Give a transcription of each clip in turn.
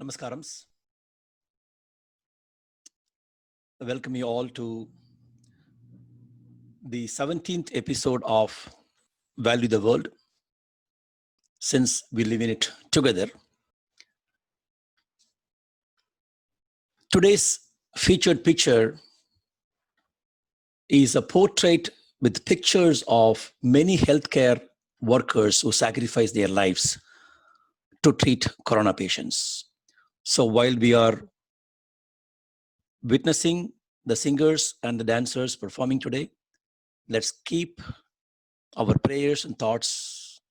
Namaskarams. I welcome you all to the 17th episode of Value the World, since we live in it together. Today's featured picture is a portrait with pictures of many healthcare workers who sacrifice their lives to treat corona patients. So while we are witnessing the singers and the dancers performing today, let's keep our prayers and thoughts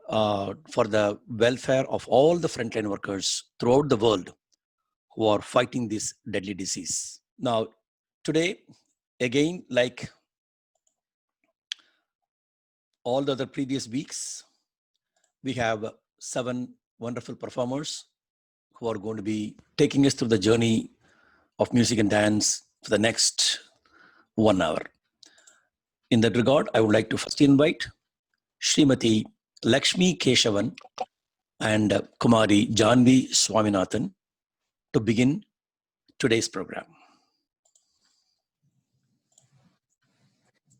for the welfare of all the frontline workers throughout the world who are fighting this deadly disease. Now, today, again, like all the other previous weeks, we have 7 wonderful performers who are going to be taking us through the journey of music and dance for the next 1 hour. In that regard, I would like to first invite Srimati Lakshmi Keshavan and Kumari Janvi Swaminathan to begin today's program.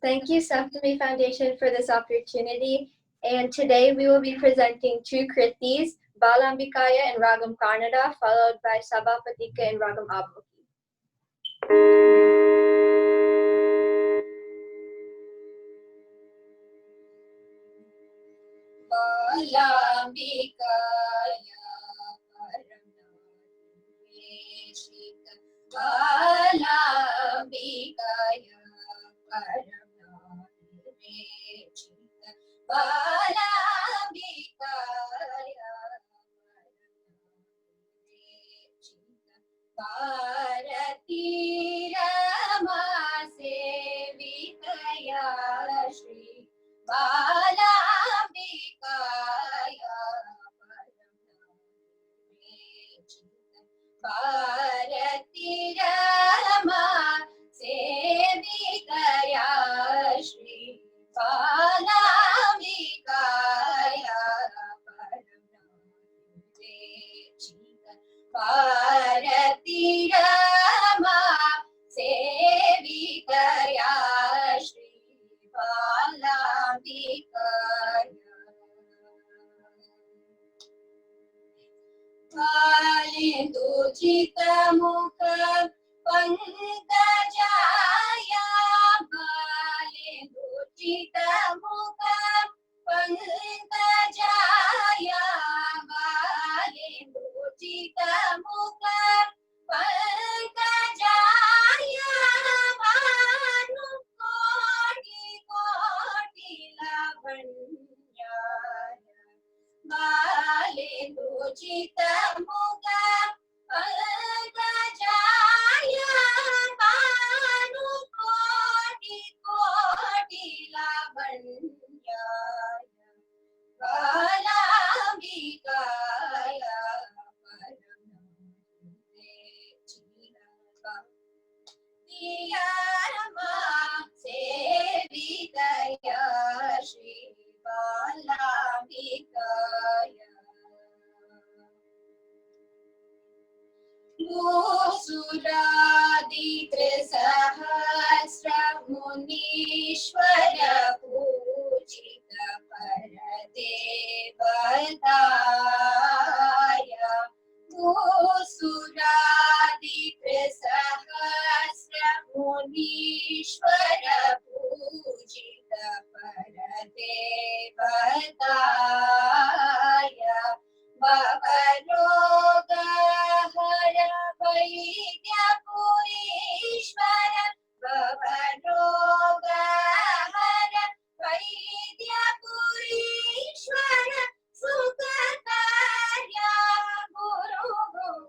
Thank you, Saptami Foundation, for this opportunity. And today we will be presenting 2 kritis, Balambikaya in Ragam Kannada, followed by Sabhapatika in Ragam Abmuki. Balambikaya Balambikaya Bharati Rama Sevitaya Shri Balambikaya Bharati Rama Sevitaya Shri Balambikaya Bharati Rama Sevitaya Shri Balambikaya Kalindu Chita Mukha Pankajaya Kalindu Chita Mukha Pankajaya Kalindu Chita Mukha Pankajaya Bhanu Koti Koti Lavanyaya Kalindu Chita Mukha Pankajaya Bhanu Koti Koti Lavanyaya Balambikaya Diyarama Sevitaya Shri Balambikaya ईश्वर पूजित परदेवताय भूसुरादिप्रसहस्र मुनीश्वर पूजित परदेवताय भवरोगहर वैद्यपुरीश्वर भवरोगहर वैद्यपुरीश्वर सुखकार्या गुरु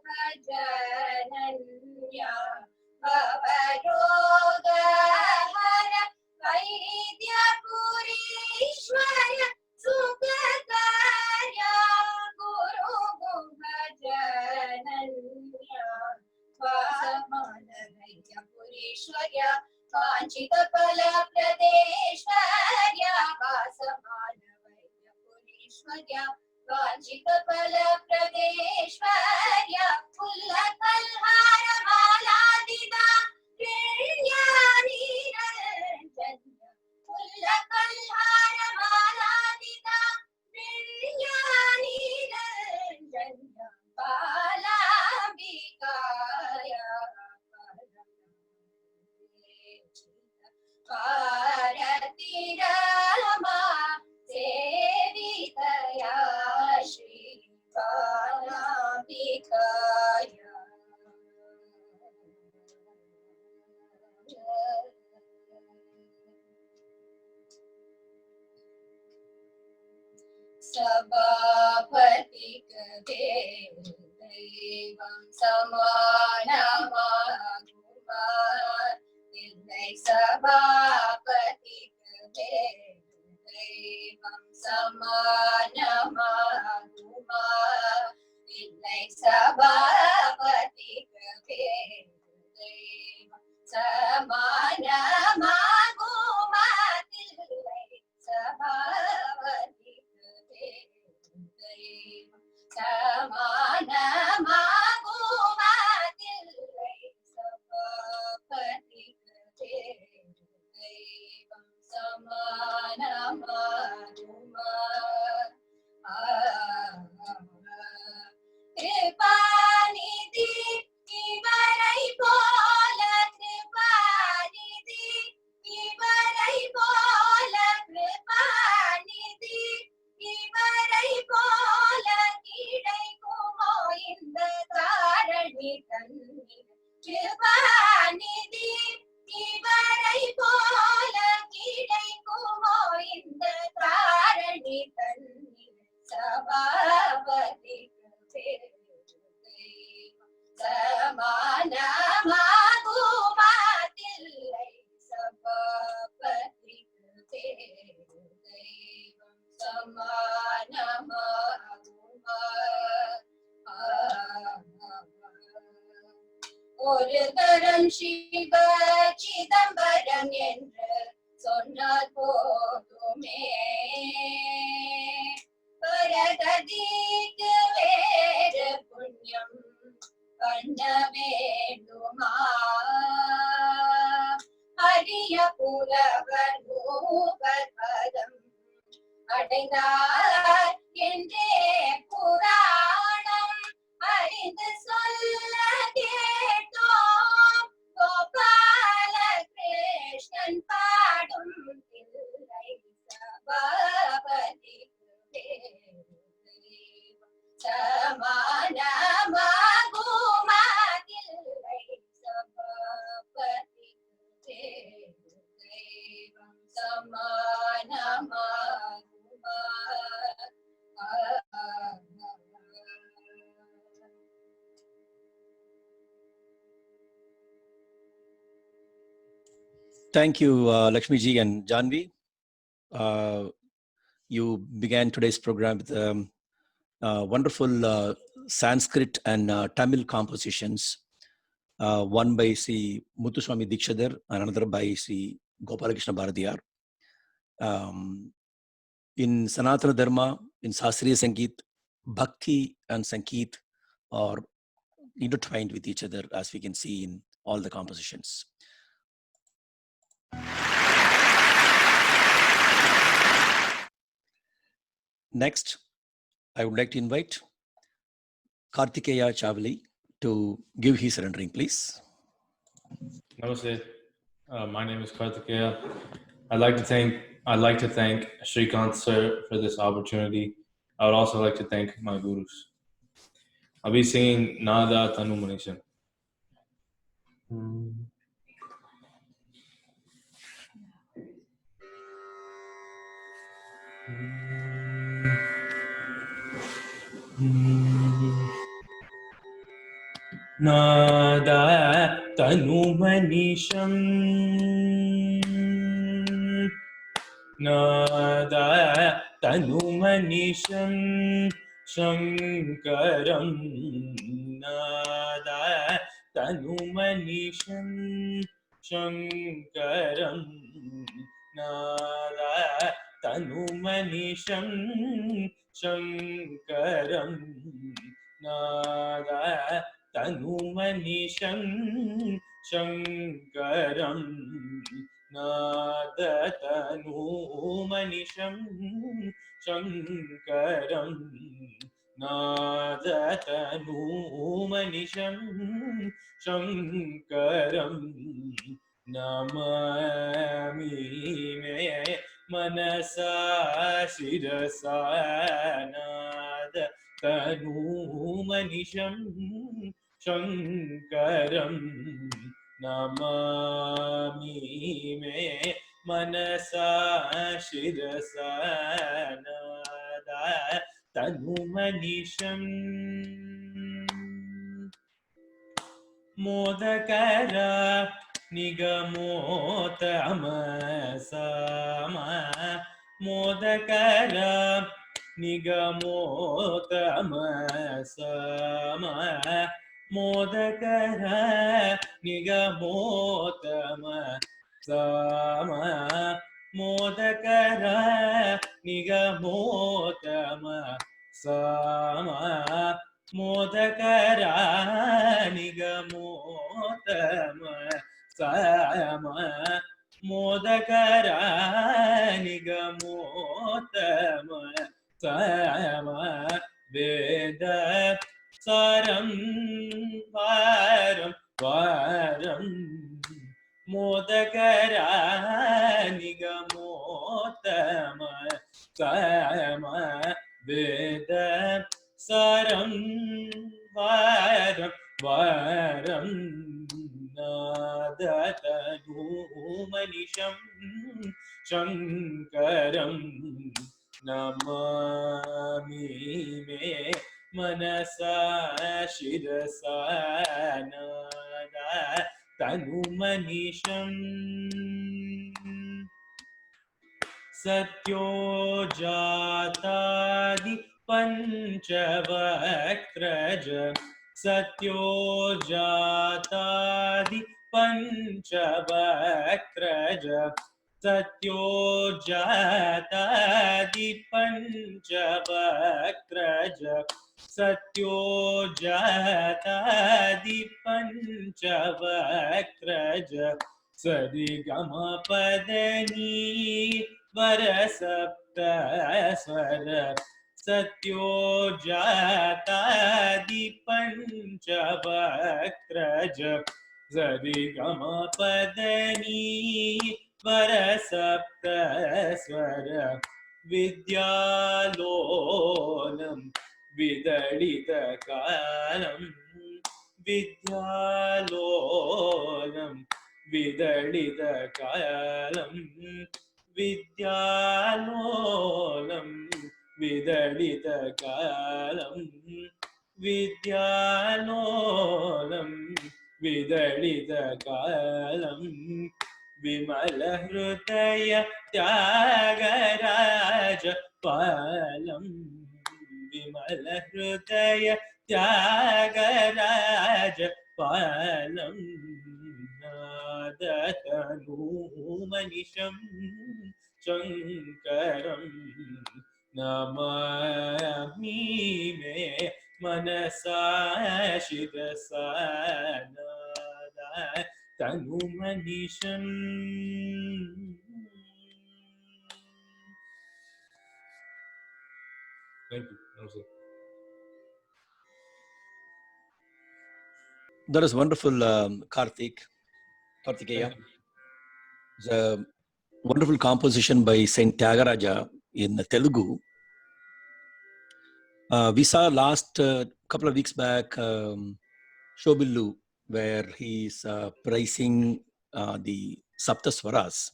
भजनन्या भवरोगहर वैद्यपुरीश्वर सुखकार्या गुरु भजनन्या वासमानवैद्यपुरीश्वर्या वाञ्छित फलप्रदेश्वर्या वासमानवैद्यपुरीश्वर्या वाञ्छित फलप्रदेश्वर्या फुल्लकल्हार मालादिदा प्रेण्यानिरञ्जन्या फुल्लकल्हार मालादिदा प्रेण्यानिरञ्जन्या बालाम्बिकाया भारती रमा सेवितया श्री बालाम्बिकाया सभापति देवं समानमागुमार இல்லை सभापति देवं समानमागुमार இல்லை सभापति देवं समानमागुमार இல்லை सभापति समानमागुमादिल्लै सभापति देवं समानमागुमार कृपानिधि இவரை போல कृपानिधि இவரை போல कृपानिधि இவரை போல கிடைக்குமோ இந்த தாரணி தன்னில் கிருபாநிதி இவரை போல கிடைக்குமோ இந்த தாரணி தன்னில் சபாபதி சமானமாகுமாதில்லை சபாபதி தெய்வம் ஒரு தரம் சிவ சிதம்பரம் என்று சொன்னால் போதுமே பரகதிக்கு வேறு புண்ணியம் பண்ண வேண்டுமா அரிய புலவர் மூவர் பதம் அடைந்தார் என்றே புராணம் அறிந்து சொல்ல கேட்டோம் கோபால கிருஷ்ணன் பாடும் தில்லை சபாபதி சமானமாகுமாதில்லை சபாபதி தேவம் சமானமாகுமார் Thank you, Lakshmi ji and Janvi. You began today's program with wonderful Sanskrit and Tamil compositions, one by Sri Muthuswami Dikshadhar and another by Sri Gopalakrishna Bharadiyar. In Sanatana Dharma, in Sastriya Sangeet, Bhakti and Sangeet are intertwined with each other, as we can see in all the compositions. Next, I would like to invite Kartikeya Chavali to give his rendering, please. Namaste. My name is Kartikeya. I'd like to thank Shrikant sir for this opportunity. I would also like to thank my gurus. I'll be singing Nada Tanu Manishan. Nada Tanu Manisham. Nada Tanumanisham Shankaram. Nada Tanumanisham Shankaram. Nada Tanumanisham Shankaram. Nada Tanumanisham Shankaram. Nadatanu manisham shankaram. Nadatanu manisham shankaram. Namami me manasa shirasa. Nadatanu manisham shankaram. Namami me manasa shirasa. Nada tanumanisham. Modakara nigamota amasama. Modakara nigamota amasama. Modakara nigamotama sama. Modakara nigamotama sama. Modakara nigamotama sama. Modakara nigamotama sama. Veda saram varam varam. Modakara nigamotama sama. Veda saram varam varam. Nadatanu manisham shankaram. Namami me manasa shirasa. Nada tanumanisham. Satyo jatadi panchavakraja. Satyo jatadi panchavakraja. Satyo jatadi panchavakraja. Satyo jatadi panchavakraja. Sarigama padani varasapta swara. Satyo jatadi panchavakraja. Sarigama padani varasapta swara. Vidyalonam vidalita kalam. Vidyalonam vidalita kalam. Vidyalolam vidalita kalam. Vidyalolam vidalita kalam. Vimala hrudaya tyagaraja palam. Vimala hrudaya tyagaraja palam. Nadatanu manisham shankaram. Namami me manasa shirasa. Nada tanu manisham. Thank you. Namaste. That is wonderful, Kartikeya. Thank you. It's a wonderful composition by Saint Tyagaraja in Telugu. We saw last couple of weeks back Shobillu, where he's praising the Saptaswaras.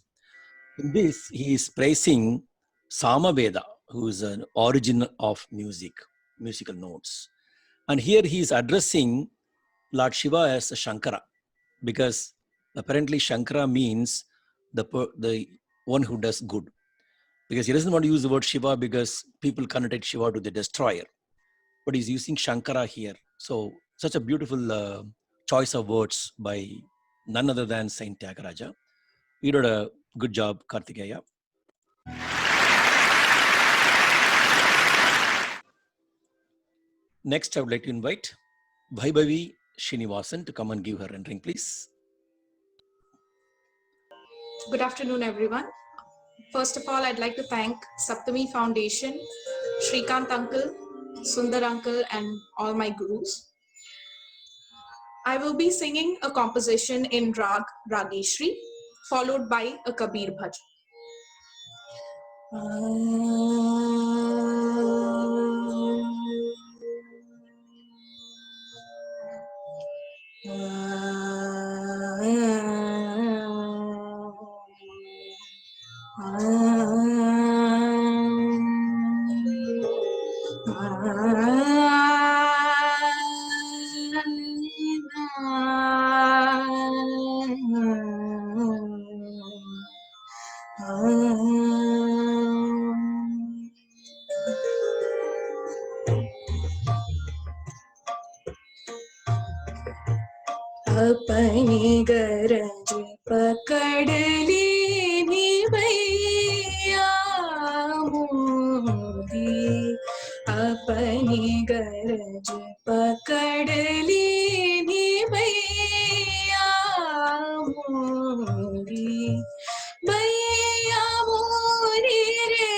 In this, he is praising Samaveda, who is an origin of musical notes. And here he is addressing Lord Shiva as Shankara, because apparently Shankara means the one who does good. Because he doesn't want to use the word Shiva because people connotate Shiva to the destroyer. But he's using Shankara here. So such a beautiful choice of words by none other than Saint Tyagaraja. You did a good job, Kartikeya. Next, I would like to invite Vaibhavi Srinivasan to come and give her rendering, please. Good afternoon, everyone. First of all, I'd like to thank Saptami Foundation, Shrikant Uncle, Sundar Uncle, and all my gurus. I will be singing a composition in Rag Rageshri, followed by a Kabir Bhajan. अपनी गरज पकड़ ली भैया मोरी, अपनी गरज पकड़ ली भैया मोरी, भैया मोरी रे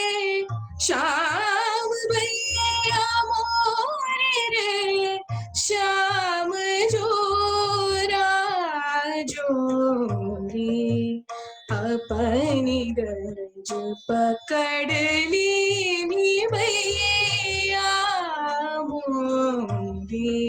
श्याम, भैया मोरी रे श्याम जोरी, अपनी गरज पकड़ ली भैया मोरी।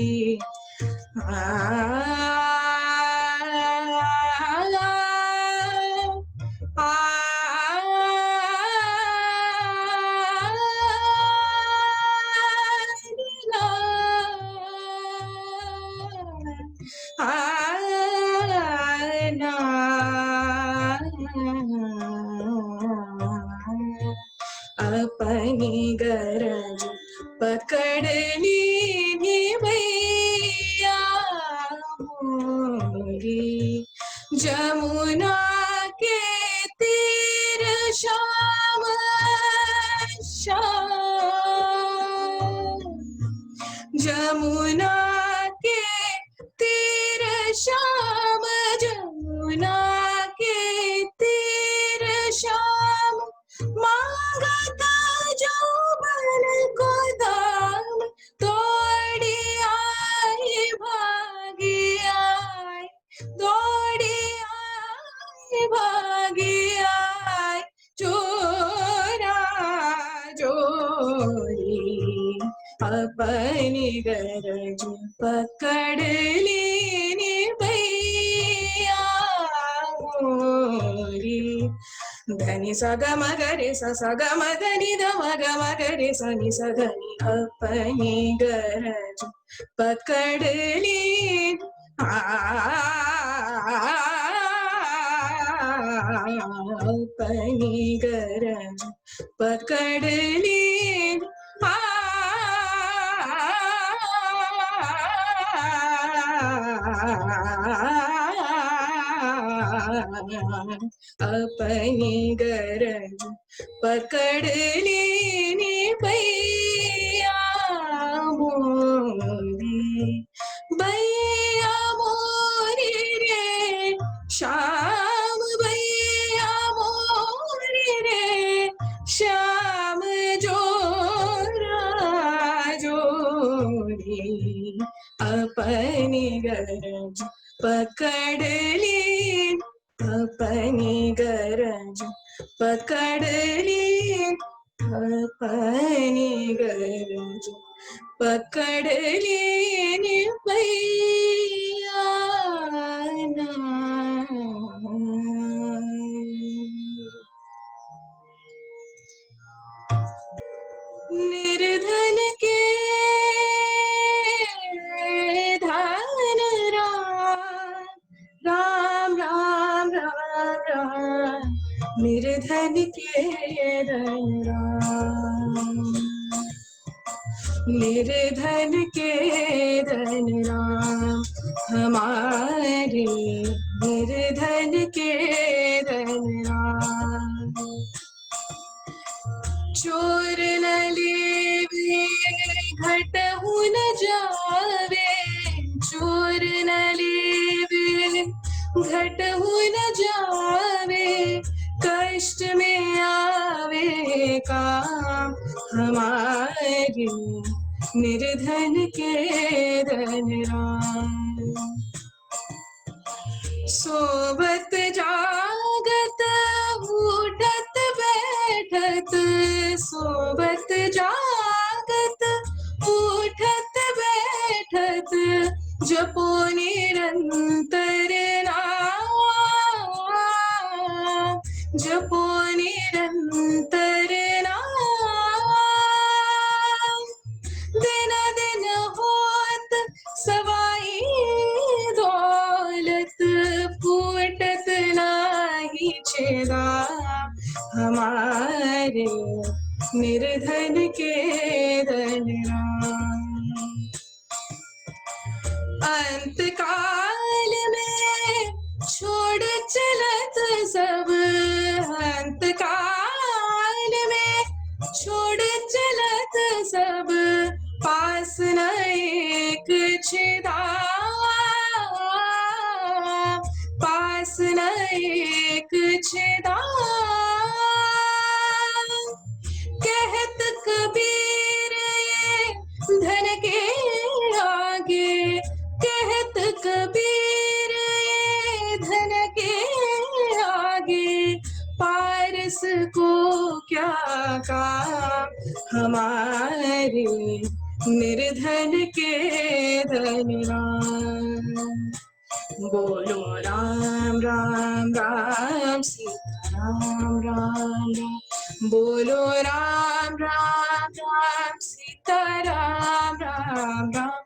अपनी गरज पकड़ ली भैया मोरी, जमुना के तीर श्याम श्याम, जमुना के तीर श्याम, जमुना के तीर श्याम, मांगता जो बन को दाम, दौड़ी आई भागी आई, दौड़ी आई भागी आई, चोरा जोरी, अपनी गरज पकड़ ली भैया मोरी। धनी सा ग म ग रे सा ग म धनी ध म ग म ग रे सा नि सा धनी, अपनी गरज पकड़ ली अपनी गरज पकड़ ली अपनी गरज पकड़ ली भैया मोरी, भैया मोरी रे श्याम, भैया मोरी रे श्याम जोरा गरज पकड़ ली अपनी गरज पकड़ ली अपनी गरज पकड़ ली भैया निर्धन के धन राम राम राम राम निर्धन के धन राम निर्धन के धन राम हमारे निर्धन के धन राम चोर न लेवे घटहु न जावे चोर न लेवे घटहु न जावे कष्ट में आवे काम हमारे निर्धन के धन राम सोवत जागत उठत बैठत सोवत जागत उठत बैठत जपो निरंतर नाम जपो निरंतर नाम दिन दिन होत सवाई दौलत फूटत नाही छेदा हमारे निर्धन के धन राम अंत काल में छोड़ चलत सब अंत काल में छोड़ चलत सब पास न एक छिदा पास न एक छिदा कहत कबीर ये धन के आगे कहत कबीर ये धन के आगे पारस को क्या काम हमारे निर्धन के धन राम बोलो राम राम राम सीता राम राम राम बोलो राम राम राम सीता राम राम राम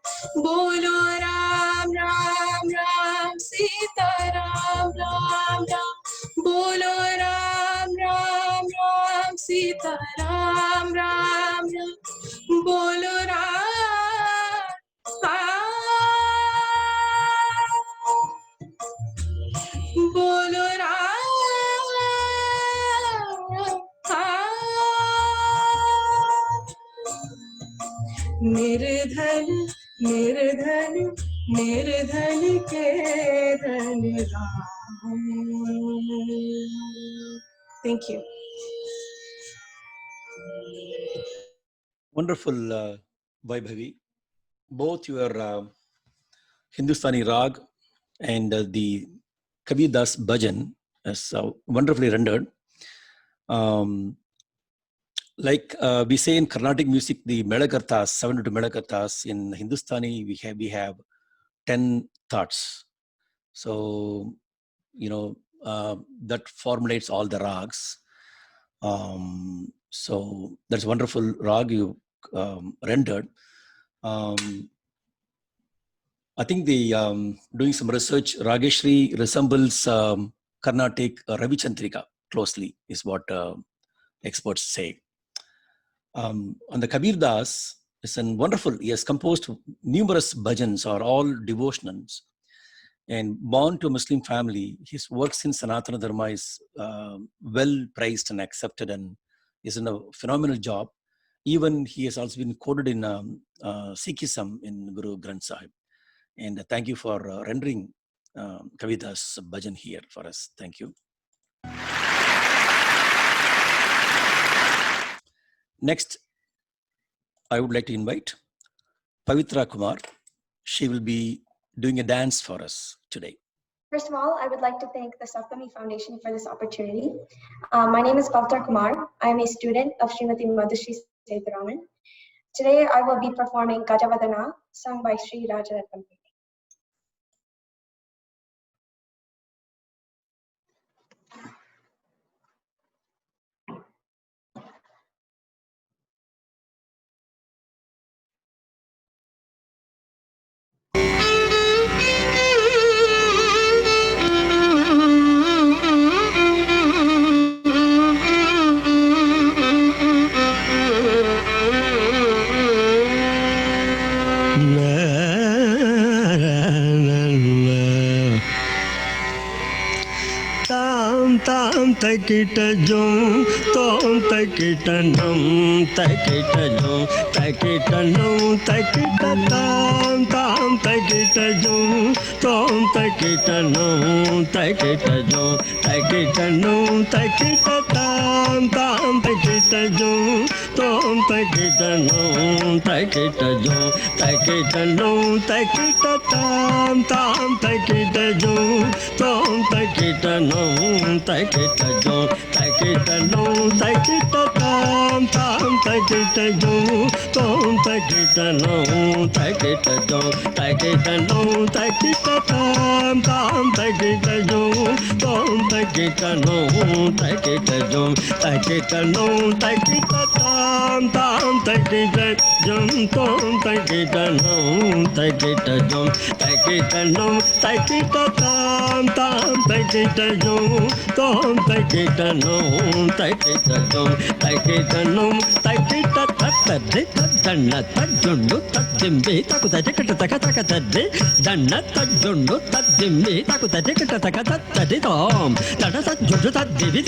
बोलो राम राम राम सीता राम राम राम बोलो राम राम राम सीता राम राम राम बोलो राम बोलो राम निर्धन निर्धन निर्धन के धन Ram Thank you. Wonderful, Vaibhavi. Both your Hindustani rag and the Kabir Das bhajan is wonderfully rendered. Like we say in Carnatic music, the Medakartas, 72 Medakartas. In Hindustani, we have 10 thoughts. So, you know, that formulates all the rags. So that's wonderful rag you rendered. I think the doing some research, Rageshri resembles Carnatic Ravi Chandrika closely, is what experts say. On the Kabir Das, it's a wonderful. He has composed numerous bhajans, or all devotionals. And born to a Muslim family, his works in Sanatana Dharma is well praised and accepted, and is in a phenomenal job. Even he has also been quoted in Sikhism in Guru Granth Sahib. And thank you for rendering Kavita's bhajan here for us. Thank you. Next, I would like to invite Pavitra Kumar. She will be doing a dance for us today. First of all, I would like to thank the Saptami Foundation for this opportunity. My name is Pavtar Kumar. I am a student of Srimati Madhushri Sethuraman. Today, I will be performing Gajavadana, sung by Sri Rajaratnam. Takita jom, tom takita nam, takita jom, takita nam, takita tam, tam takita jom, tom takita nam, takita jom, takita nam, takita tam, tam takita jom, tom takita nam, takita jom, takita nam, takita tam, tam takita jom, tom takita nam, takita jom, takita no, takita tam, tam takita jom, tom takita no, takita jom, takita no, takita tam, tam takita jom, tom takita no, takita jom, takita no, takita tam, tam takita jom, tom takita no, takita jom, takita no, takita tam, tam takita jom, tom takita no, takita jom, takita no, takita tattade tadanna tajundu tadimbi takuta dekata takata tadde danna tajundu tadimbi takuta dekata takata tadde tom tada tajundu taddivi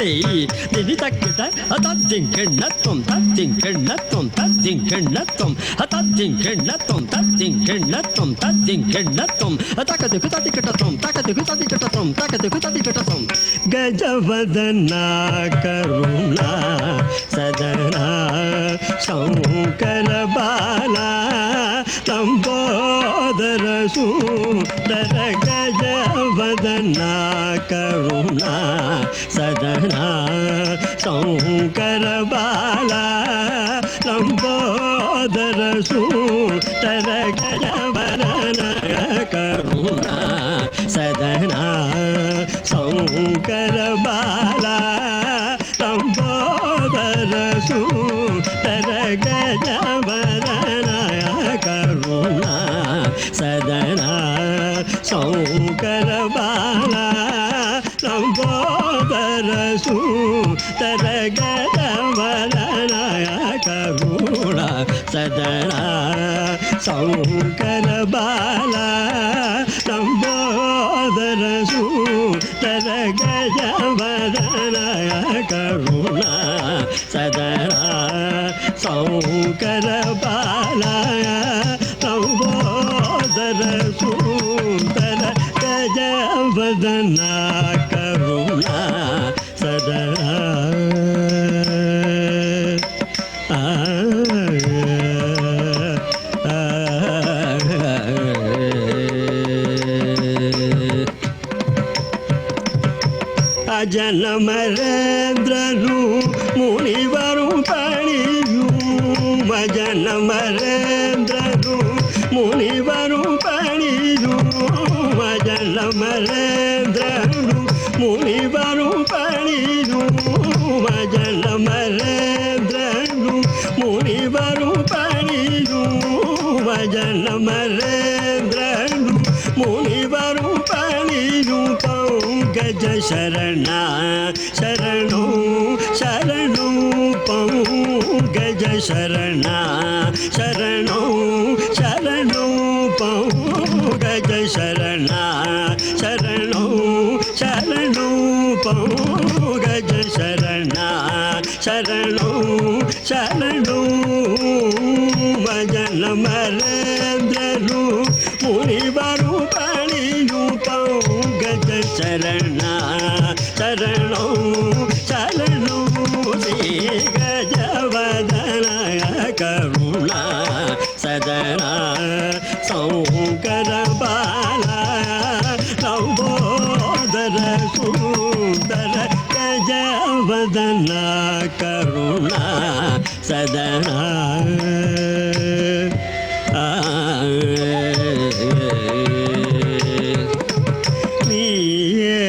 devi takita atadinkenna tom tadinkenna tom tadinkenna tom atadinkenna tom tadinkenna tom tadinkenna tom atakatu tatikata tom takatu tatikata tom takatu tatikata tom Gajavadana Karuna Sadana Shankara Bala Lambodara Sundara Gajavadana Karuna Sadana Shankara Bala Lambodara Sundara Gajavadana Karuna Sadana Shankara Bala Lambodara Sundara Gajavadana Karuna Sadana Shankara Bala Lambodara Sundara Gajavadana Karuna Sadana Shankara Bala Lambodara Sundara Gajavadana Karuna Sadana Shankara Bala Lambodara Sundara Gajavadana Karuna Sadana Ajanamarendra Munivarum Paniyum Ajanamarendra Munivarum Paniyum Ajanamarendra Munivarum Paniyum Ajanamarendra Munivarum Paniyum Ajanamarendra Munivarum Paniyum Gaja Sharana Sharano Sharano Pau Gaja Sharana Sharano Sharano Pau Gaja Sharana Sharano Sharano Pau Gaja Sharana Sharano Sharano Vajana Marendra Munivaru Paniyu Pau Gaja Sharana Sharano Sharano Gajavadana Karuna Sadana Shankara Bala Karuna Sadhana நீயே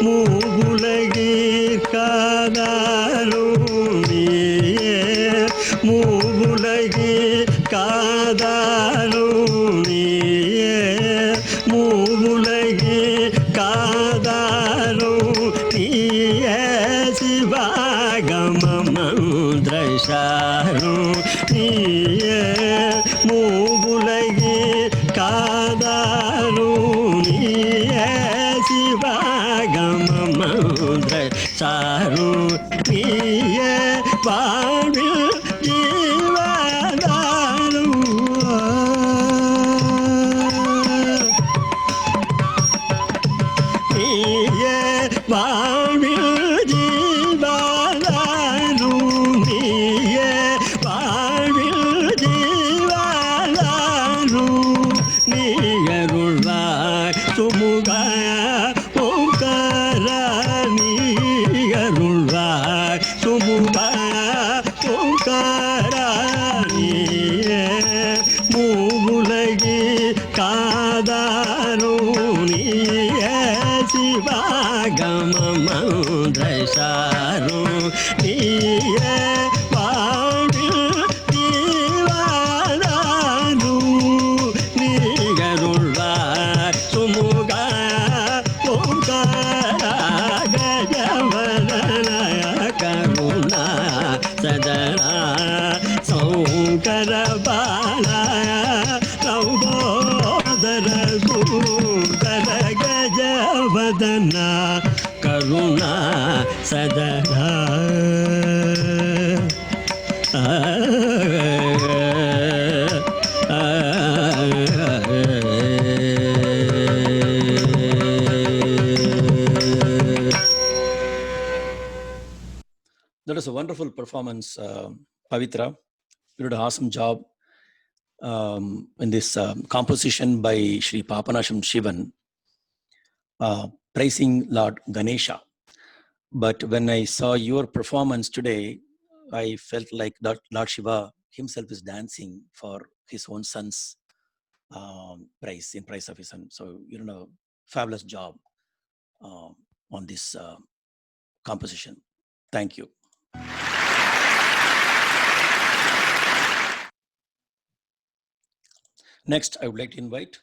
மூவுலகீர் காதாலும் நீயே மூவுலகீர் காதாலும் நீயே மூவுலகீர் காதாலும் நீயே சிவாகம மந்திரசாரும் நீயே மூவுலகீர் காதாலும் நீயே சிவாகம மந்திரசாரும் நீயே வாழ்வில் ஜீவதாரும் நீயே வாழ்வில் ஜீவதாரும் நீயே வாழ்வில் ஜீவதாரும் நீயருள்வாய் சுமுகாய ஓங்கார நீயருள்வாய் சுமுகாய ஓங்கார நீயே மூவுலகி காதாரும் நீயே சிவாகம மந்திரசாரும் நீயே வாழ்வில் ஜீவதாரும் நீகருள்வாய் சுமுக ஓங்கார கஜவதனய Karuna Sadhana சௌகர பாலய Lambodara சூதர கஜவதனா Karuna Sadhana That was a wonderful performance, Pavitra. You did an awesome job in this composition by Sri Papanasham Shivan, praising Lord Ganesha. But when I saw your performance today, I felt like Lord Shiva himself is dancing for his own son's praise, in praise of his son. So you did a fabulous job on this composition. Thank you. Next, I would like to invite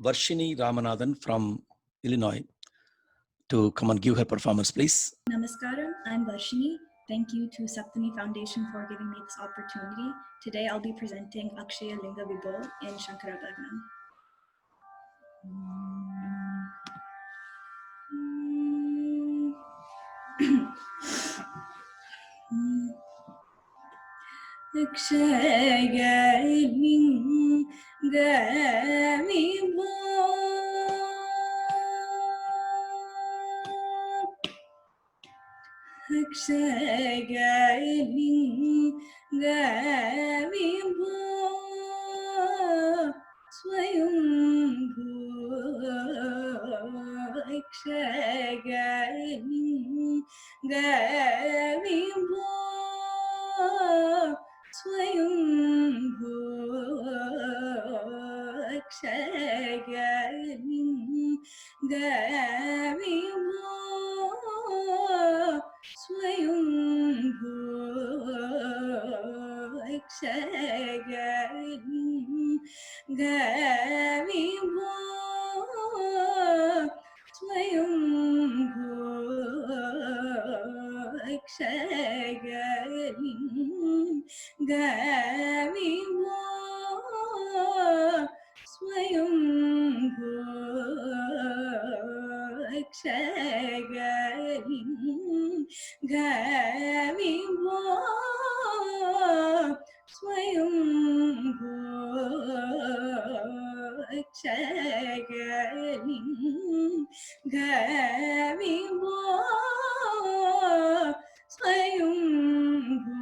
Varshini Ramanathan from Illinois to come and give her performance, please. Namaskaram, I'm Varshini. Thank you to Saptami Foundation for giving me this opportunity. Today I'll be presenting Akshaya Linga Vibho in Shankarabharanam. Akshaya Linga Vibho Akshaya Linga Vibho Swayambhu Akshaya Linga Vibho Swayambhu Akshaya Linga Vibho Swayambhu Akshaya Linga Vibho Swayambhu Akshaya Linga Vibho Swayambhu Akshaya Linga Vibho Swayambhu Akshaya Linga Vibho Swayambhu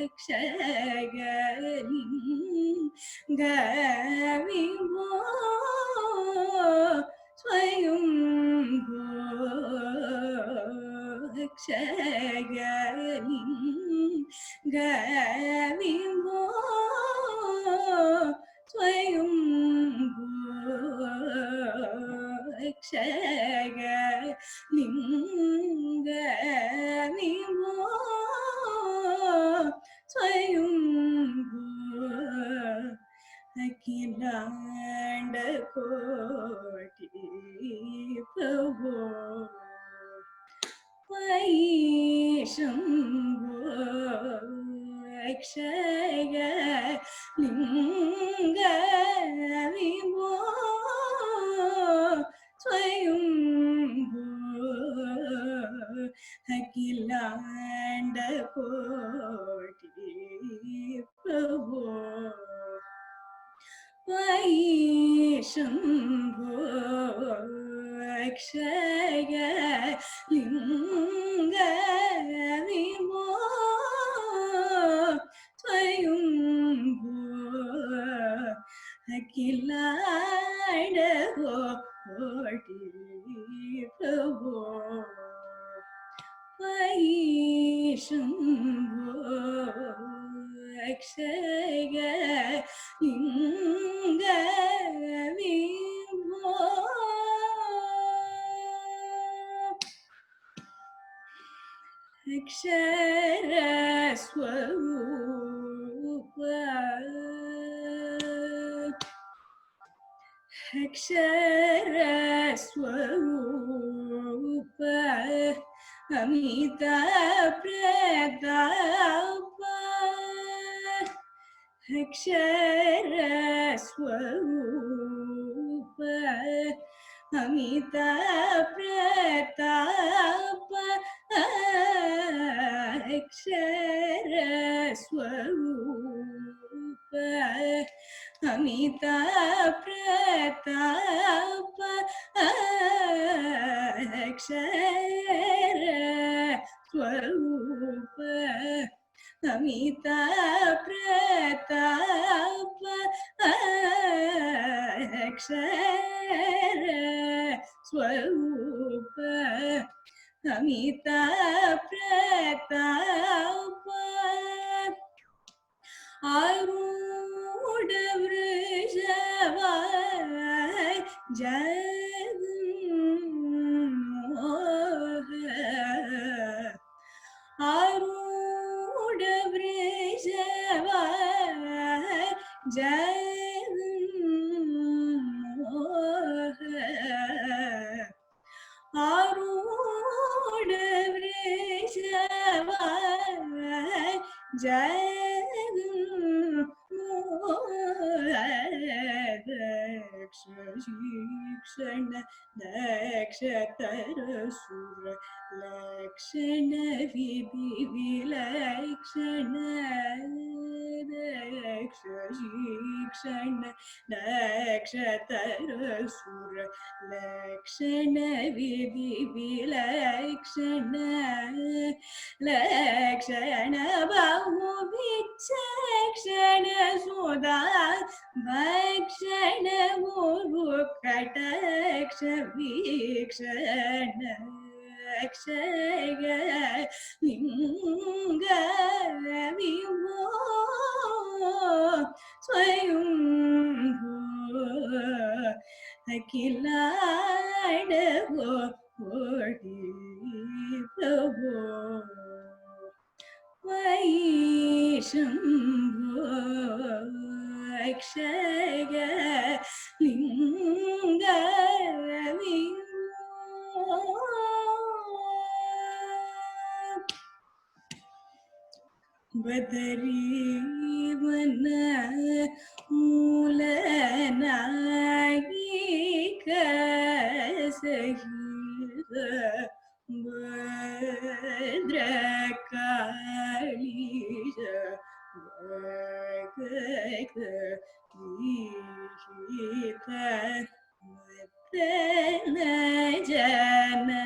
Akshaya Linga Vibho Swayambhu Vimbo Swayambhu Akshaya Linga Vimbo Swayambhu Akhilanda Koti Prabhu Vaishambhu Akshaya Linga Vimbo Swayambhu Akhilanda Koti Prabhu Vaishambhu Akshaya Linga Vimbo Swayambhu Akhilanda Koti Prabhu Vaishambhu Akshaya Linga Vimbo Akshara Swarupa Akshara Swarupa Amita Pratapa Akshara Swarupa Amita Pratapa Akshara Swarupa Amita Pratapa Akshara Swarupa Amita Pratapa Akshara Swarupa Amita Pratapa Arudha Vrijavai Jaganmoha Arudha Vrijavai Jaganmoha Arudha Vrijavai Jaganmoha Daksha Shikshana Dakshatara Sura Lakshana Vidhi Vilakshana Daksha Shikshana Dakshatara Sura Lakshana Vidhi Vilakshana Lakshana Bahu Vichakshana Sudha Vakshana Guru Kataksha Vikshana Akshaya Linga Vimbo Swayambhu Akhilanda Koti Prabhu Vaishambhu Akshaya Linga Vimbo Badari Mana Mulanagika Sahira Bhadrakalija Bhagata Vihita Matana Janakadi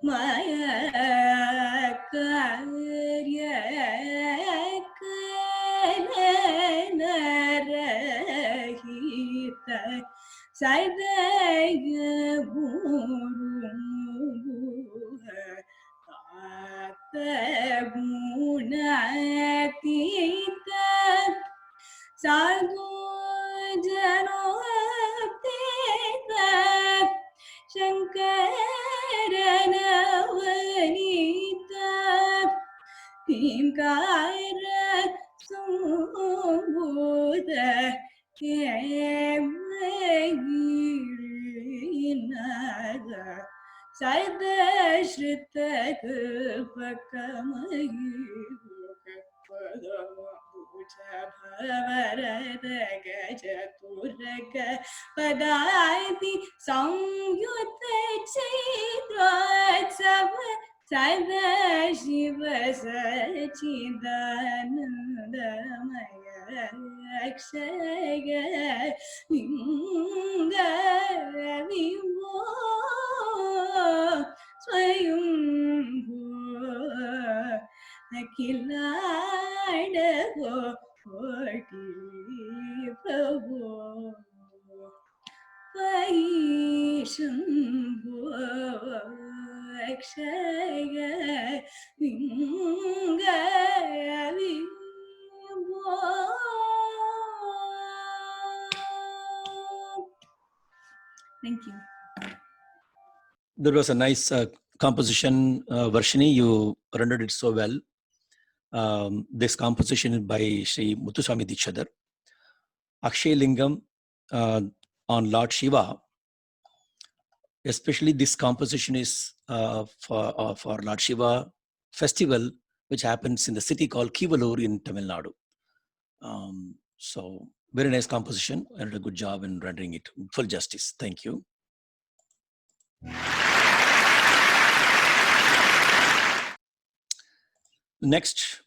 Maya Karya Kalanara Thank you. There was a nice composition, Varshini. You rendered it so well. This composition is by Sri Muthuswami Dikshadhar. Akshay Lingam on Lord Shiva. Especially this composition is for Lord Shiva festival, which happens in the city called Kivalur in Tamil Nadu. So very nice composition and a good job in rendering it. Full justice. Thank you. Next,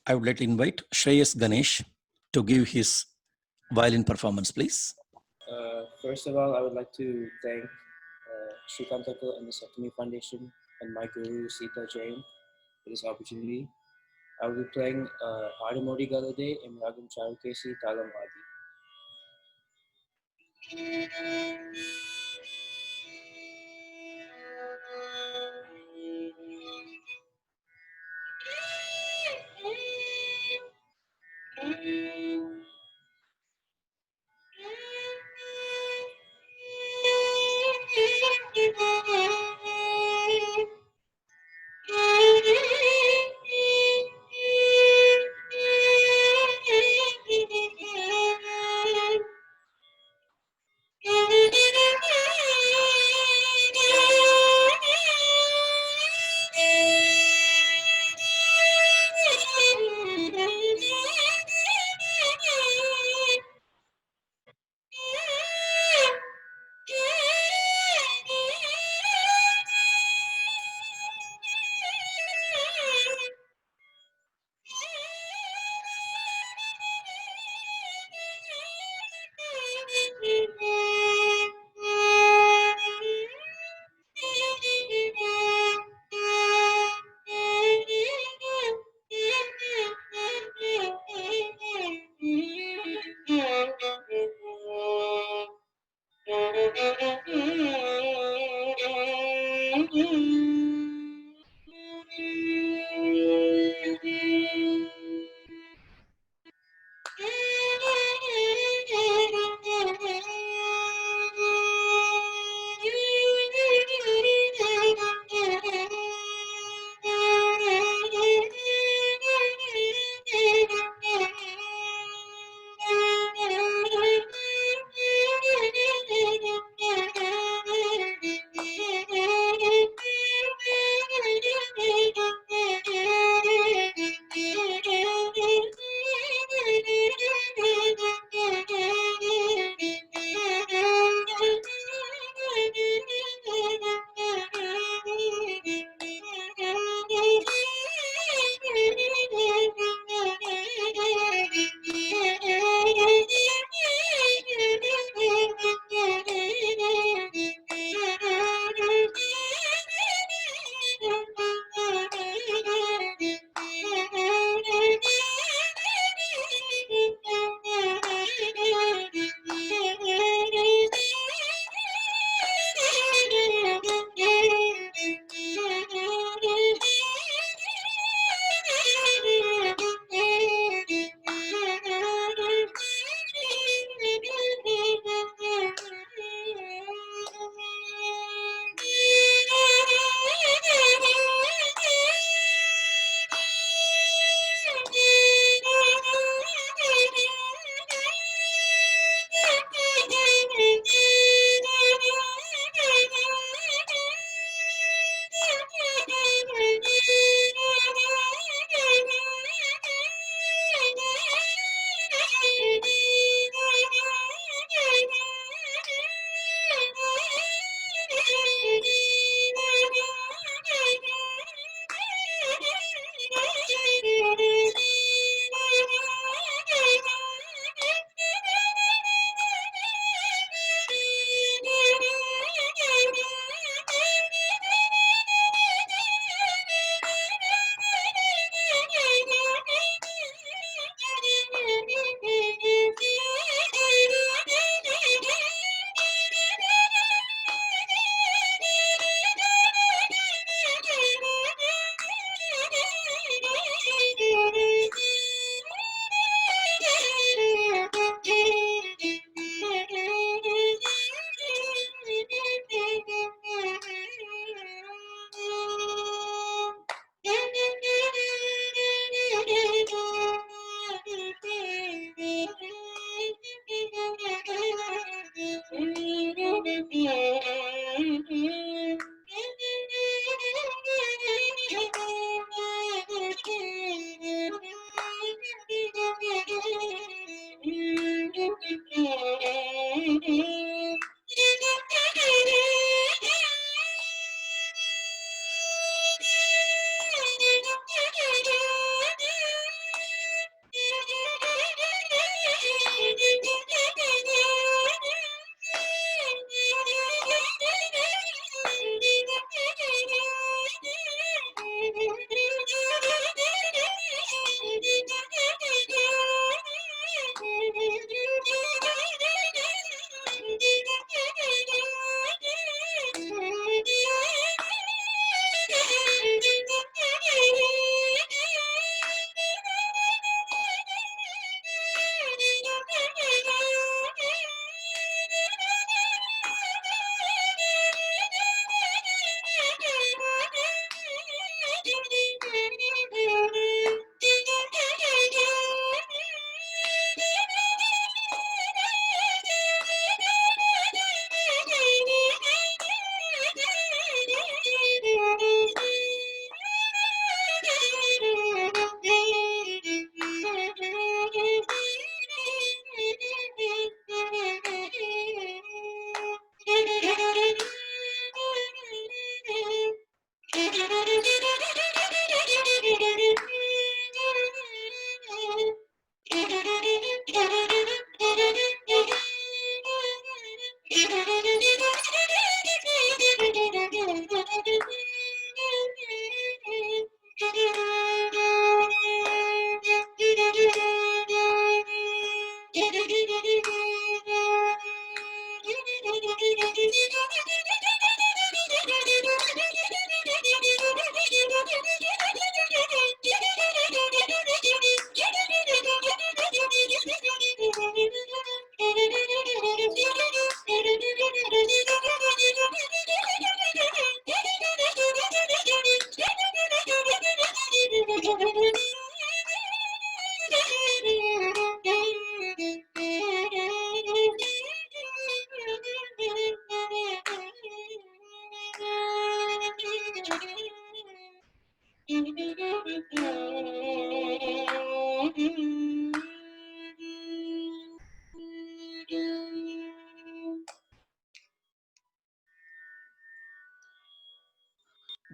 I would like to invite Shreyas Ganesh to give his violin performance, please. First of all, I would like to thank Shrikant Uncle and the Saptami Foundation and my guru Sita Jain for this opportunity. I will be playing Adamodi Galade in Ragam Charukesi Talam Adi.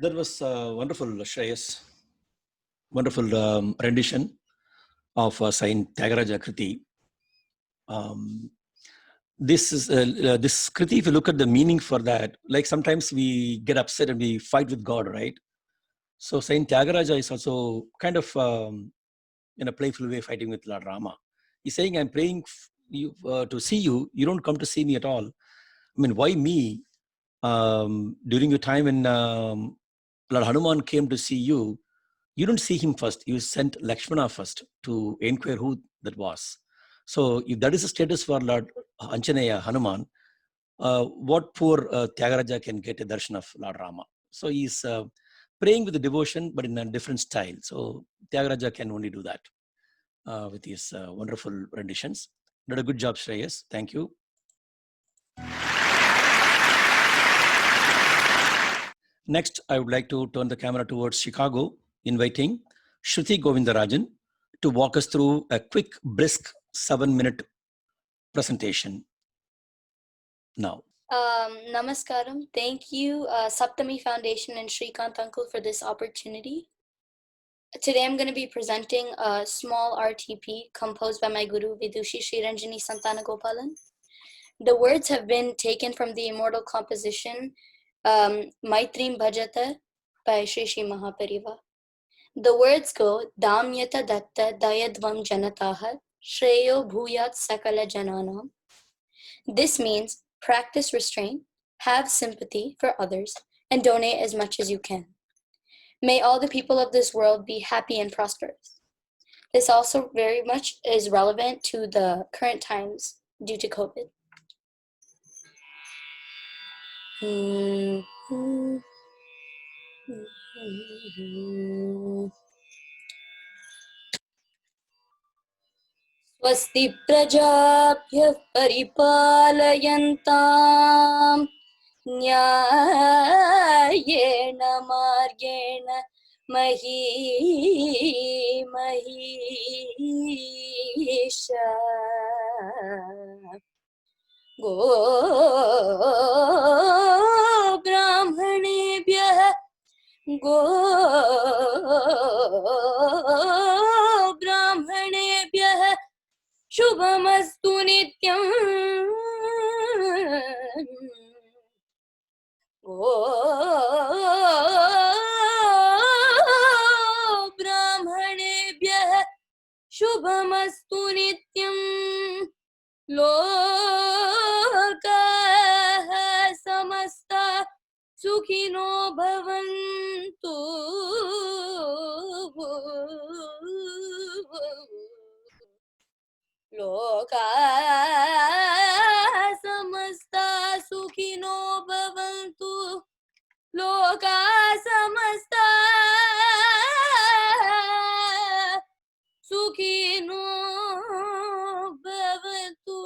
That was wonderful, Shreyas. Wonderful rendition of Saint Tyagaraja Kriti. This Kriti, if you look at the meaning for that, like sometimes we get upset and we fight with God, right? So Saint Tyagaraja is also kind of in a playful way fighting with Lord Rama. He's saying, I'm praying you, to see you. You don't come to see me at all. I mean, why me? During the time when Lord Hanuman came to see you, you don't see him first. You sent Lakshmana first to inquire who that was. So if that is the status for Lord Anjaneya, Hanuman, what poor Tyagaraja can get a darshan of Lord Rama. So he's praying with the devotion, but in a different style. So Tyagaraja can only do that with his wonderful renditions. Did a good job, Shreyas. Thank you. Next, I would like to turn the camera towards Chicago, inviting Shruti Govindarajan to walk us through a quick, brisk 7-minute presentation. Now. Namaskaram. Thank you, Saptami Foundation and Shrikant Uncle for this opportunity. Today I'm going to be presenting a small RTP composed by my guru Vidushi Sriranjani Santanagopalan. The words have been taken from the immortal composition Maitrim Bhajata by Shri Shri Mahapariva. The words go Damyata Datta Dayadvam Janataha Shreyo Bhuyat Sakala Jananam. This means practice restraint, have sympathy for others, and donate as much as you can. May all the people of this world be happy and prosperous. This also very much is relevant to the current times due to COVID. Swasti prajabhyah paripalayantam nyayena margena mahisha गो ब्राह्मणेभ्यः गो ब्राह्मणेभ्यः शुभमस्तु नित्यम् गो ब्राह्मणेभ्यः शुभमस्तु नित्यम् लोकाः समस्ता सुखिनो भवन्तु लोकाः समस्ता सुखिनो भवन्तु लोकाः समस्ता सुखिनो भवन्तु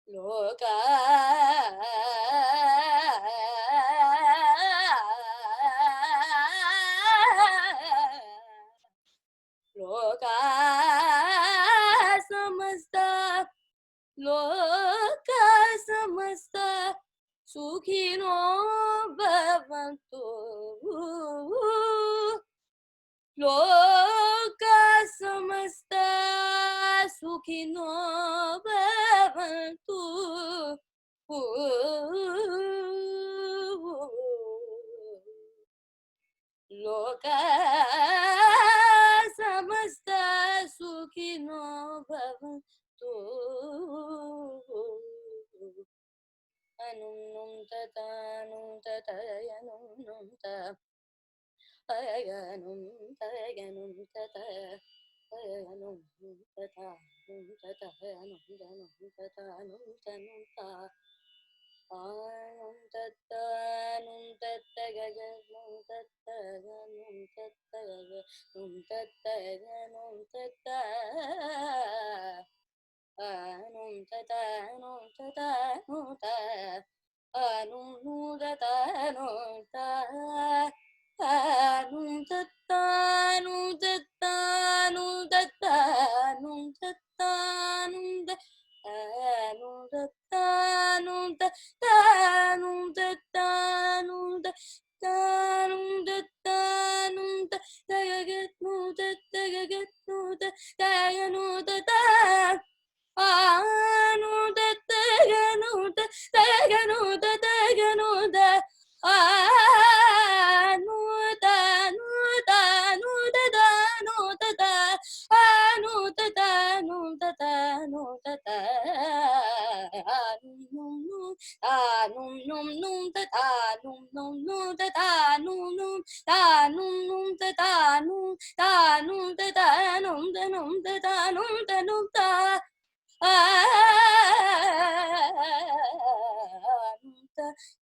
लोकाः लोकाः समस्ता लोकाः समस्ता सुखिनो भवन्तु लोकाः समस्ता सुखिनो भवन्तु लोकाः समस्ता सुखिनो भवन्तु अनुं ततयनुं तयनुं तयनुं ततयनुं ततानुं ततयनुं ततानुं तनुं ता आनुं तत्तानुं तत्तगगनुं तत्तगनुं तत्तगनुं तत्तगनुं तत्ता anum tatanum tatanum ta anum tatanum ta anum tatanum tatanum tatanum tatanum anum tatanum tatanum tatanum tatanum tatanum tagagatnu tagagatnu taganu tatanum anu tataganu tataganu tataganu ta anu tanu tanu tatanu tata anu tatanu tatanu tata anum num num tatanum num num tatanum num tanum num tatanum tanum tatanum tanum tatanum tanum ta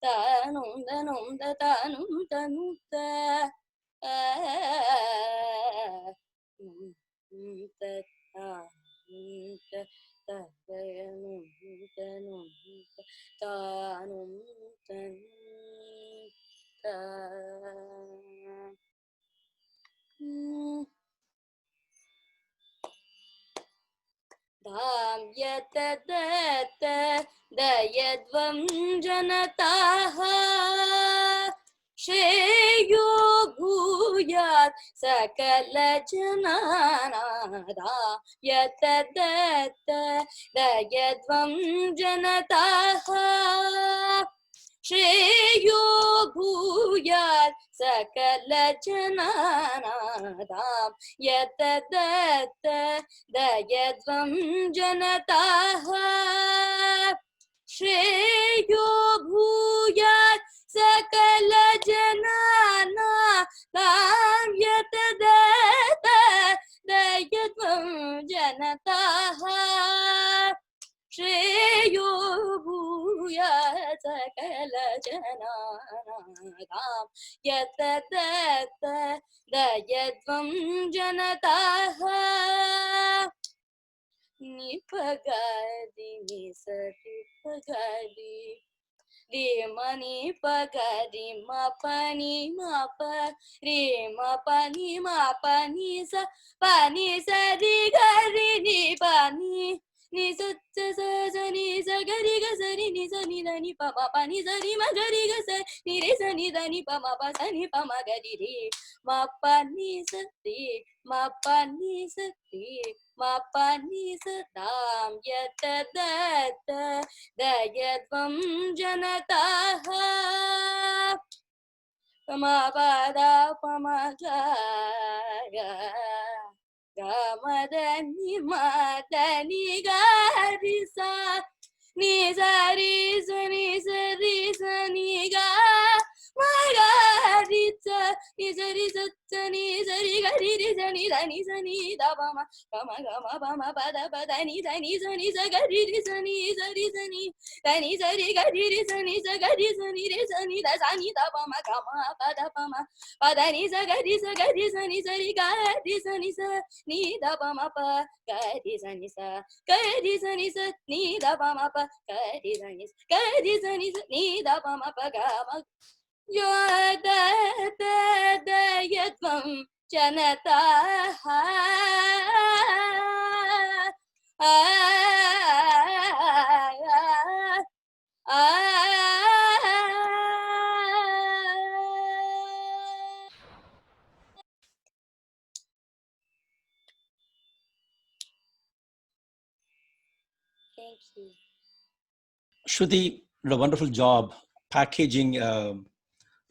tanum tanum tanum tanum ta धाम यतदत दयध्वं जनताः श्रेयो भूयात् सकलजनानां यतदत दयध्वं जनताः श्रेयो भूयात् सकलजनानां यतदत दयध्वं जनताः श्रेयो भूयात् सकलजनानां यतदत दयध्वं जनताः श्रेयो भूयात् सकलजनानां यतदत दयध्वं जनताः निपगादि निसति पगादि Re ma ni pa ga re ma pa ni ma pa re ma pa ni sa pa ni sa re ga re ni pa ni sa sa ni sa ga re ga sa ni sa ni da ni pa pa ni sa ni ma ga re ga sa ni re sa ni da ni pa ma pa sa ni pa ma ga re ma pa ni sa re ma pa ni sa re ma pa ni sa dam yat da दयत्वं जनताः पमापदा पमगाय गमदनि मदनि गारिसा निसरि सनि सरि सनि गा मगारिसा निसरि सनि सरि गरि सनि धनि सनि दपम गम गम पम पद पदनि धनि सनि स गरि सनि सरि सनि धनि सरि गरि सनि स गरि सनि रे सनि द सनि दपम गम पद पम पदनि स गरि सनि सरि गरि सनि स नि दपम प गरि सनि स नि दपम प गरि सनि स नि दपम प गम यो दयत्वं जनताः Thank you. Shruti did a wonderful job packaging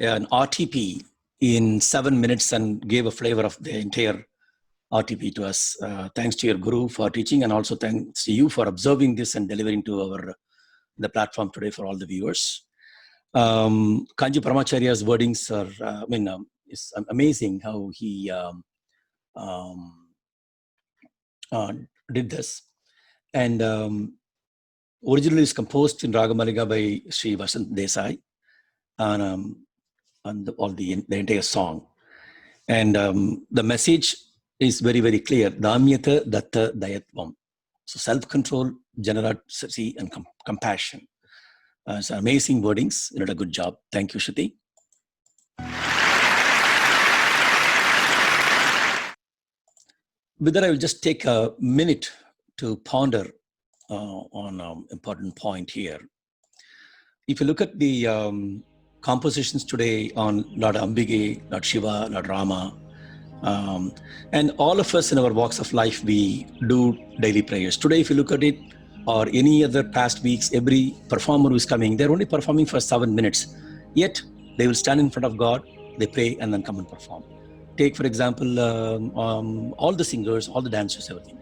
an RTP in 7 minutes and gave a flavor of the entire RTP to us. Thanks to your guru for teaching, and also thanks to you for observing this and delivering to the platform today for all the viewers. Kanji Paramacharya's wordings are, it's amazing how he did this. And originally it's composed in Ragamaliga by Sri Vasant Desai, and the entire song. And the message is very, very clear. Damyata datta dayatvam. So self-control, generosity, and compassion. It's amazing wordings. You did a good job. Thank you, Shruti. With that, I will just take a minute to ponder on an important point here. If you look at the compositions today on Lord Ambige, Lord Shiva, Lord Rama, and all of us in our walks of life, we do daily prayers. Today, if you look at it, or any other past weeks, every performer who is coming, they're only performing for 7 minutes. Yet, they will stand in front of God, they pray, and then come and perform. Take, for example, all the singers, all the dancers, everything.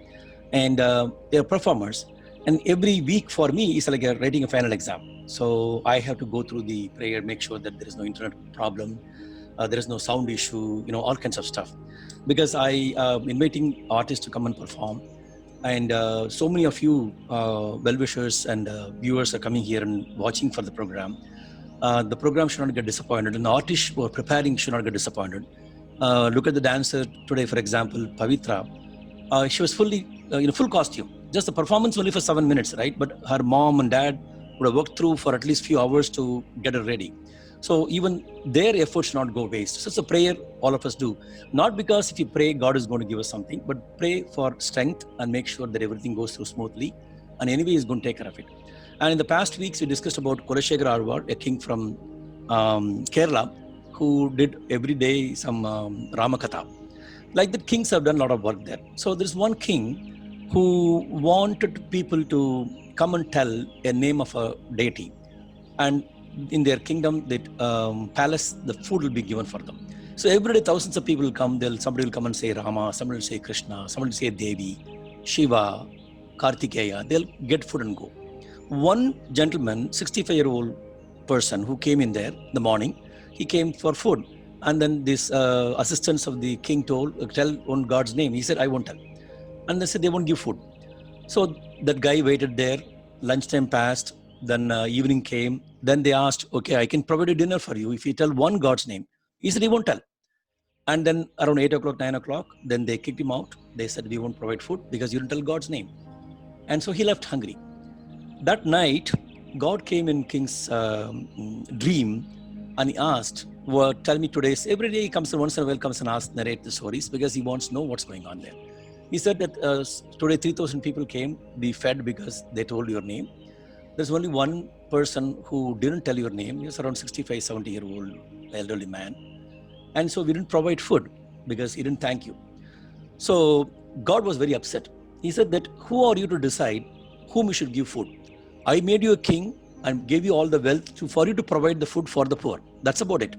And they're performers. And every week for me is like writing a final exam. So I have to go through the prayer, make sure that there is no internet problem, there is no sound issue, all kinds of stuff. Because I am inviting artists to come and perform. And so many of you well-wishers and viewers are coming here and watching for the program. The program should not get disappointed, and the artists who are preparing should not get disappointed. Look at the dancer today, for example, Pavitra. She was fully, full costume. Just the performance only for 7 minutes, right? But her mom and dad would have worked through for at least few hours to get her ready. So even their efforts should not go waste. So it's a prayer all of us do. Not because if you pray, God is going to give us something, but pray for strength and make sure that everything goes through smoothly. And anyway, He's going to take care of it. And in the past weeks, we discussed about Kulashekar Arwar, a king from Kerala, who did every day some Ramakatha. Like the kings have done a lot of work there. So there's one king who wanted people to come and tell a name of a deity. And in their kingdom, that palace, the food will be given for them. So every day, thousands of people will come. Somebody will come and say Rama, somebody will say Krishna, somebody will say Devi, Shiva, Kartikeya. They'll get food and go. One gentleman, 65-year-old person who came in there in the morning, he came for food. And then these assistants of the king told, tell on God's name. He said, I won't tell. And they said, they won't give food. So that guy waited there. Lunchtime passed. Then evening came. Then they asked, okay, I can provide a dinner for you if you tell one God's name. He said, he won't tell. And then around 8 o'clock, 9 o'clock, then they kicked him out. They said, we won't provide food because you didn't tell God's name. And so he left hungry. That night, God came in King's dream and he asked, well, tell me today. Every day he comes and once in a while comes and asks, narrate the stories because he wants to know what's going on there. He said that today 3,000 people came, be fed because they told your name. There's only one person who didn't tell your name. He was around 65, 70-year-old elderly man. And so we didn't provide food because he didn't thank you. So God was very upset. He said that, who are you to decide whom you should give food? I made you a king and gave you all the wealth for you to provide the food for the poor. That's about it.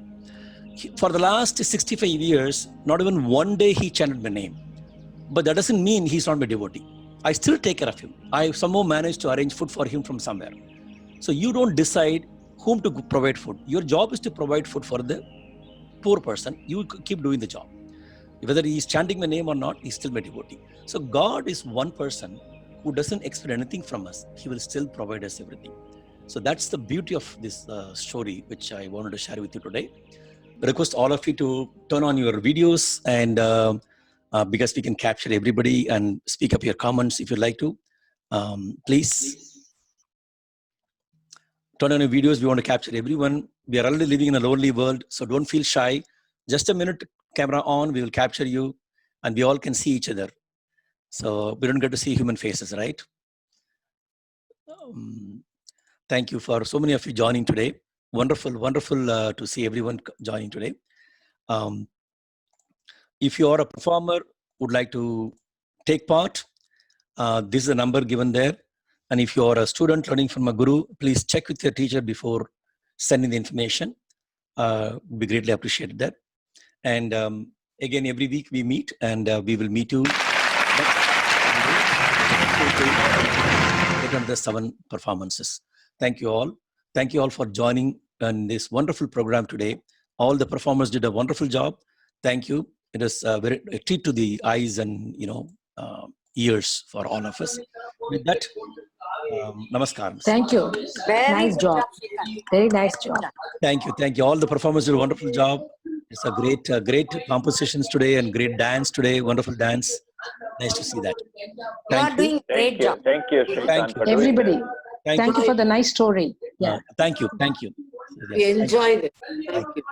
For the last 65 years, not even one day he chanted my name. But that doesn't mean he's not my devotee. I still take care of him. I somehow managed to arrange food for him from somewhere. So you don't decide whom to provide food. Your job is to provide food for the poor person. You keep doing the job. Whether he's chanting my name or not, he's still my devotee. So God is one person who doesn't expect anything from us. He will still provide us everything. So that's the beauty of this story, which I wanted to share with you today. I request all of you to turn on your videos and because we can capture everybody and speak up your comments if you'd like to. Please turn on your videos. We want to capture everyone. We are already living in a lonely world, so don't feel shy. Just a minute, camera on, we will capture you and we all can see each other. So we don't get to see human faces, right? Thank you for so many of you joining today. Wonderful, wonderful to see everyone joining today. If you are a performer, would like to take part, this is a number given there. And if you are a student learning from a guru, please check with your teacher before sending the information. We greatly appreciate that. And again, every week we meet and we will meet you on the 7 performances. Thank you all. Thank you all for joining in this wonderful program today. All the performers did a wonderful job. Thank you. It is a treat to the eyes and ears for all of us. With that, namaskar. Thank you. Nice job. Very nice job. Thank you. Thank you. All the performers did a wonderful job. It's a great compositions today and great dance today. Wonderful dance. Nice to see that. Thank you. Thank you. Thank you, Shrikant, for doing Everybody. that. Thank you for the nice story. Yeah. Thank you. Thank you. We enjoyed it. Thank you.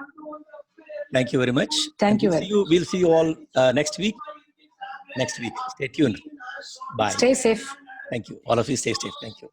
Thank you very much. Thank you. We'll see you all next week. Stay tuned. Bye. Stay safe. Thank you. All of you stay safe. Thank you.